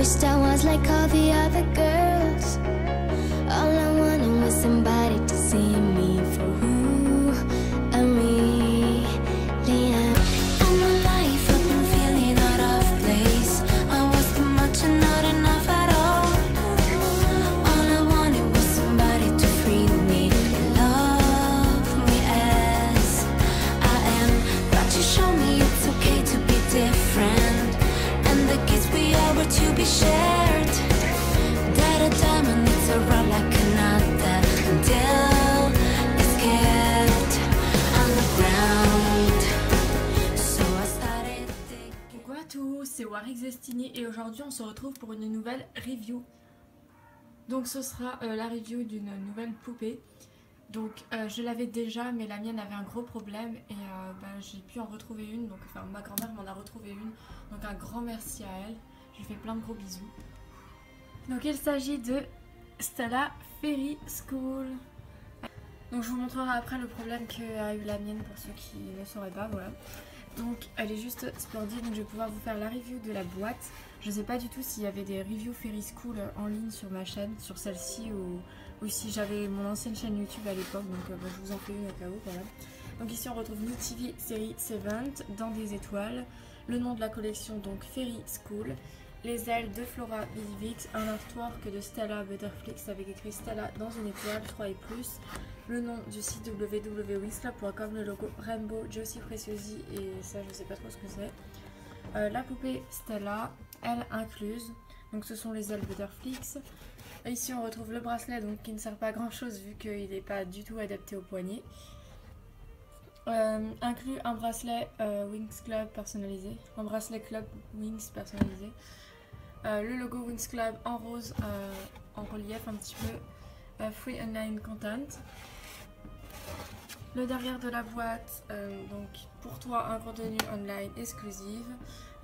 wished I was like all the other girls. All I wanted was somebody to see me for who I really am. All my life I've been feeling out of place. I was too much and not enough at all. All I wanted was somebody to free me and love me as I am. But you show me it's okay to be different, and the gifts we are were to be shared. That a diamond needs a run like another until it's kept underground. So I started thinking. Coucou à tous, c'est Warix Destiny et aujourd'hui on se retrouve pour une nouvelle review. Donc ce sera la review d'une nouvelle poupée. Donc je l'avais déjà mais la mienne avait un gros problème et j'ai pu en retrouver une. Donc enfin ma grand-mère m'en a retrouvé une. Donc un grand merci à elle. Je lui fais plein de gros bisous. Donc il s'agit de Stella Fairy School. Donc je vous montrerai après le problème qu'a eu la mienne pour ceux qui ne sauraient pas, voilà. Donc elle est juste splendide, donc je vais pouvoir vous faire la review de la boîte. Je ne sais pas du tout s'il y avait des reviews Fairy School en ligne sur ma chaîne, sur celle-ci ou si j'avais mon ancienne chaîne YouTube à l'époque, donc je vous en fais une au cas où, voilà. Donc ici on retrouve New TV série 7 dans des étoiles, le nom de la collection donc Fairy School, les ailes de Flora Bivix, un artwork de Stella Butterflix avec écrit Stella dans une étoile 3 et plus, le nom du site www.winsclub.com, le logo Rainbow Josie Preciosi et ça je sais pas trop ce que c'est, la poupée Stella, elle incluse, donc ce sont les ailes Butterflix. Ici on retrouve le bracelet donc qui ne sert pas à grand chose vu qu'il n'est pas du tout adapté au poignet. Inclut un bracelet Wings Club personnalisé, un bracelet Club Wings personnalisé. Le logo Wings Club en rose en relief un petit peu, free online content. Le derrière de la boîte, donc pour toi un contenu online exclusif.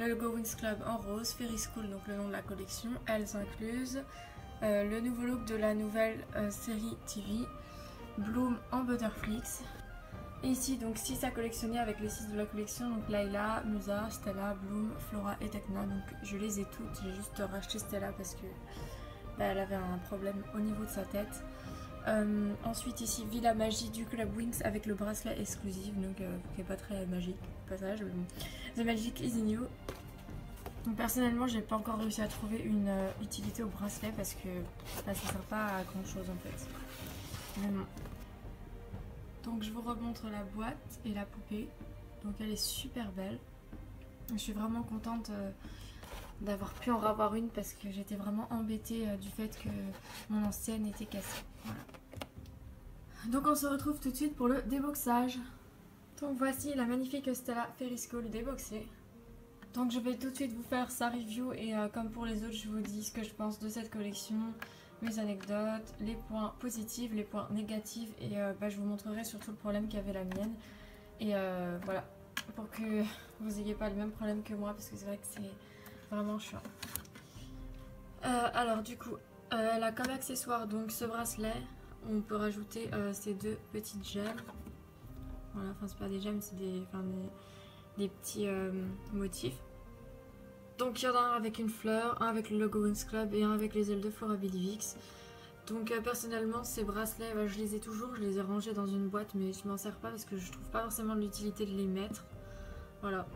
Le logo Wings Club en rose, Fairy School donc le nom de la collection, elles incluses. Le nouveau look de la nouvelle série TV, Bloom en Butterflix. Et ici donc 6 à collectionner avec les 6 de la collection, donc Layla, Musa, Stella, Bloom, Flora et Tekna. Donc je les ai toutes, j'ai juste racheté Stella parce que elle avait un problème au niveau de sa tête. Ensuite ici Villa Magie du Club Wings avec le bracelet exclusif, donc qui n'est pas très magique au passage, mais bon. The Magic is in you. Donc personnellement j'ai pas encore réussi à trouver une utilité au bracelet parce que ça sert pas à grand chose en fait. Mais bon. Donc je vous remontre la boîte et la poupée. Donc elle est super belle. Je suis vraiment contente d'avoir pu en avoir une parce que j'étais vraiment embêtée du fait que mon ancienne était cassée. Voilà. Donc on se retrouve tout de suite pour le déboxage. Donc voici la magnifique Stella Fairy School déboxée. Donc je vais tout de suite vous faire sa review et comme pour les autres je vous dis ce que je pense de cette collection, mes anecdotes, les points positifs, les points négatifs et je vous montrerai surtout le problème qu'avait la mienne. Et voilà, pour que vous n'ayez pas le même problème que moi parce que c'est vrai que c'est vraiment chiant. Alors du coup, elle a comme accessoire donc ce bracelet, on peut rajouter ces deux petites gemmes. Voilà, enfin c'est pas des gemmes, c'est des petits motifs. Donc il y en a un avec une fleur, un avec le logo Wings Club et un avec les ailes de Flora Bivix. Donc personnellement ces bracelets, je les ai toujours, je les ai rangés dans une boîte mais je m'en sers pas parce que je trouve pas forcément l'utilité de les mettre. Voilà.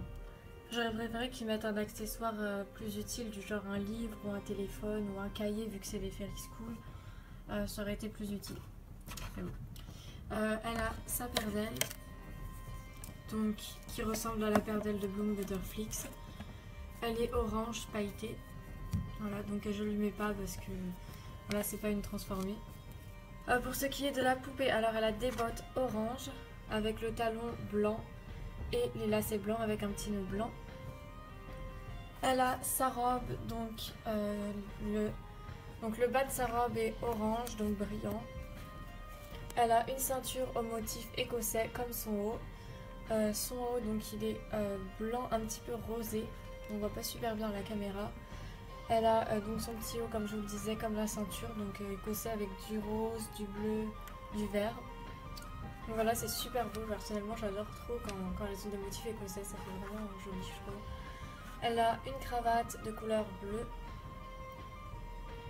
J'aurais préféré qu'ils mettent un accessoire plus utile du genre un livre ou un téléphone ou un cahier vu que c'est des Fairy School. Ça aurait été plus utile. Mais bon. Elle a sa paire d'ailes. Donc qui ressemble à la paire d'ailes de Bloom Butterflix. Elle est orange pailletée. Voilà, donc je ne lui mets pas parce que voilà, c'est pas une transformée. Pour ce qui est de la poupée, alors elle a des bottes orange avec le talon blanc et les lacets blancs avec un petit nœud blanc. Elle a sa robe, donc le bas de sa robe est orange, donc brillant. Elle a une ceinture au motif écossais comme son haut. Son haut, donc il est blanc un petit peu rosé. On voit pas super bien la caméra. Elle a donc son petit haut comme je vous le disais, comme la ceinture, donc écossais avec du rose, du bleu, du vert. Donc voilà, c'est super beau, personnellement j'adore trop quand elles ont des motifs écossais, ça fait vraiment joli je trouve. Elle a une cravate de couleur bleue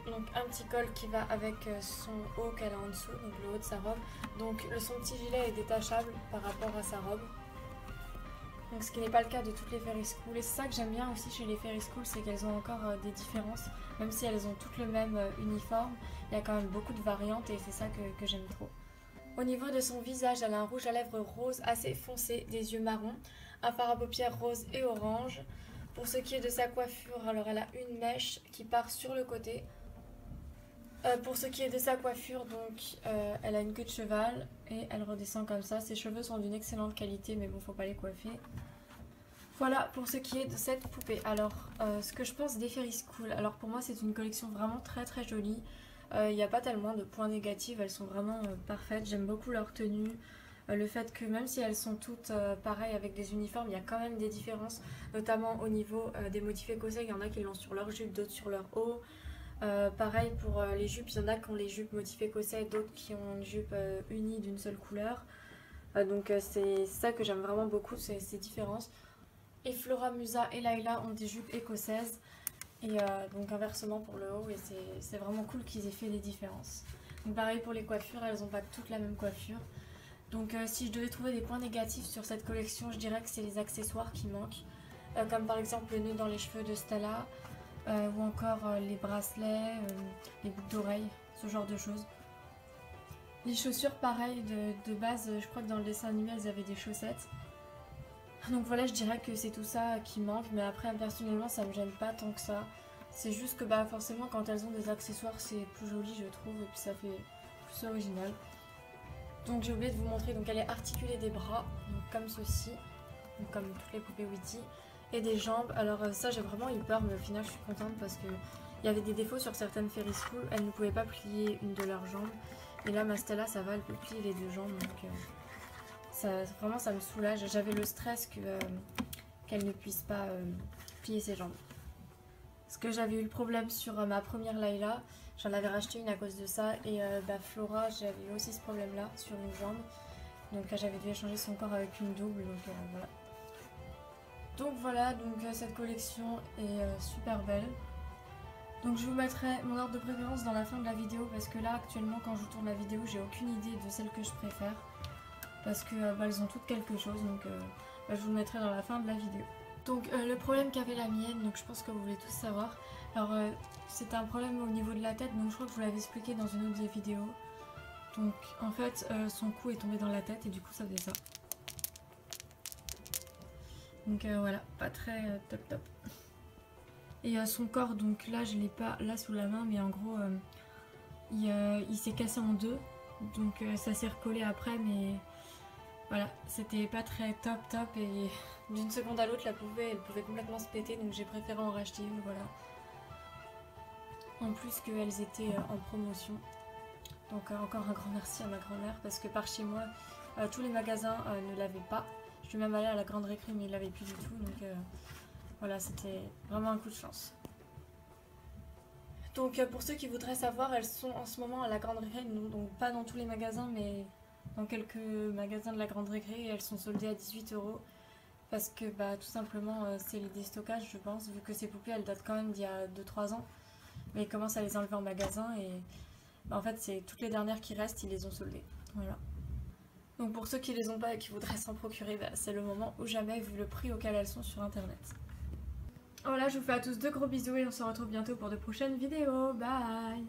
donc un petit col qui va avec son haut qu'elle a en dessous, donc le haut de sa robe. Donc son petit gilet est détachable par rapport à sa robe. Donc ce qui n'est pas le cas de toutes les Fairy School. Et c'est ça que j'aime bien aussi chez les Fairy School, c'est qu'elles ont encore des différences. Même si elles ont toutes le même uniforme, il y a quand même beaucoup de variantes et c'est ça que j'aime trop. Au niveau de son visage, elle a un rouge à lèvres rose assez foncé, des yeux marrons, un fard à paupières rose et orange. Pour ce qui est de sa coiffure, alors elle a une mèche qui part sur le côté. Pour ce qui est de sa coiffure, donc elle a une queue de cheval et elle redescend comme ça. Ses cheveux sont d'une excellente qualité, mais bon, faut pas les coiffer. Voilà pour ce qui est de cette poupée. Alors, ce que je pense des Fairy School, alors pour moi c'est une collection vraiment très très jolie. Il n'y a pas tellement de points négatifs, elles sont vraiment parfaites. J'aime beaucoup leur tenue. Le fait que même si elles sont toutes pareilles avec des uniformes, il y a quand même des différences, notamment au niveau des motifs écossais. Il y en a qui l'ont sur leur jupe, d'autres sur leur haut. Pareil pour les jupes, il y en a qui ont les jupes motifs écossais, d'autres qui ont une jupe unie d'une seule couleur. Donc c'est ça que j'aime vraiment beaucoup, ces différences. Et Flora, Musa et Layla ont des jupes écossaises. Et donc inversement pour le haut, et c'est vraiment cool qu'ils aient fait des différences. Donc pareil pour les coiffures, elles n'ont pas toutes la même coiffure. Donc si je devais trouver des points négatifs sur cette collection, je dirais que c'est les accessoires qui manquent. Comme par exemple le nœud dans les cheveux de Stella. Ou encore les bracelets, les boucles d'oreilles, ce genre de choses. Les chaussures, pareil, de base, je crois que dans le dessin animé, elles avaient des chaussettes. Donc voilà, je dirais que c'est tout ça qui manque, mais après, personnellement, ça me gêne pas tant que ça. C'est juste que bah, forcément, quand elles ont des accessoires, c'est plus joli, je trouve, et puis ça fait plus original. Donc j'ai oublié de vous montrer, donc elle est articulée des bras, donc comme ceci, donc comme toutes les poupées Witty. Et des jambes, alors ça j'ai vraiment eu peur, mais au final je suis contente parce que il y avait des défauts sur certaines Fairy School, elles ne pouvaient pas plier une de leurs jambes. Et là ma Stella ça va, elle peut plier les deux jambes, donc vraiment ça me soulage. J'avais le stress qu'elle ne puisse pas plier ses jambes. Parce que j'avais eu le problème sur ma première Layla, j'en avais racheté une à cause de ça, et Flora j'avais eu aussi ce problème là sur une jambe. Donc j'avais dû échanger son corps avec une double, donc voilà. Donc voilà, donc cette collection est super belle. Donc je vous mettrai mon ordre de préférence dans la fin de la vidéo parce que là actuellement quand je tourne la vidéo j'ai aucune idée de celle que je préfère. Parce que elles ont toutes quelque chose, donc je vous le mettrai dans la fin de la vidéo. Donc le problème qu'avait la mienne, donc je pense que vous voulez tous savoir. Alors c'était un problème au niveau de la tête, donc je crois que je vous l'avais expliqué dans une autre des vidéos. Donc en fait son cou est tombé dans la tête et du coup ça faisait ça. Donc voilà, pas très top. Et son corps, donc là je l'ai pas là sous la main, mais en gros il s'est cassé en deux. Donc ça s'est recollé après, mais voilà, c'était pas très top et d'une seconde à l'autre la poupée elle pouvait complètement se péter, donc j'ai préféré en racheter une, voilà. En plus qu'elles étaient en promotion. Donc encore un grand merci à ma grand-mère parce que par chez moi tous les magasins ne l'avaient pas. Je suis même allée à la grande récré mais ils l'avaient plus du tout, donc voilà, c'était vraiment un coup de chance. Donc pour ceux qui voudraient savoir, elles sont en ce moment à la grande récré, donc pas dans tous les magasins mais dans quelques magasins de la grande récré, et elles sont soldées à 18 € parce que bah tout simplement c'est les déstockages je pense, vu que ces poupées elles datent quand même d'il y a 2-3 ans, mais ils commencent à les enlever en magasin et bah, en fait c'est toutes les dernières qui restent, ils les ont soldées, voilà. Donc pour ceux qui les ont pas et qui voudraient s'en procurer, bah, c'est le moment ou jamais vu le prix auquel elles sont sur internet. Voilà, je vous fais à tous de gros bisous et on se retrouve bientôt pour de prochaines vidéos. Bye!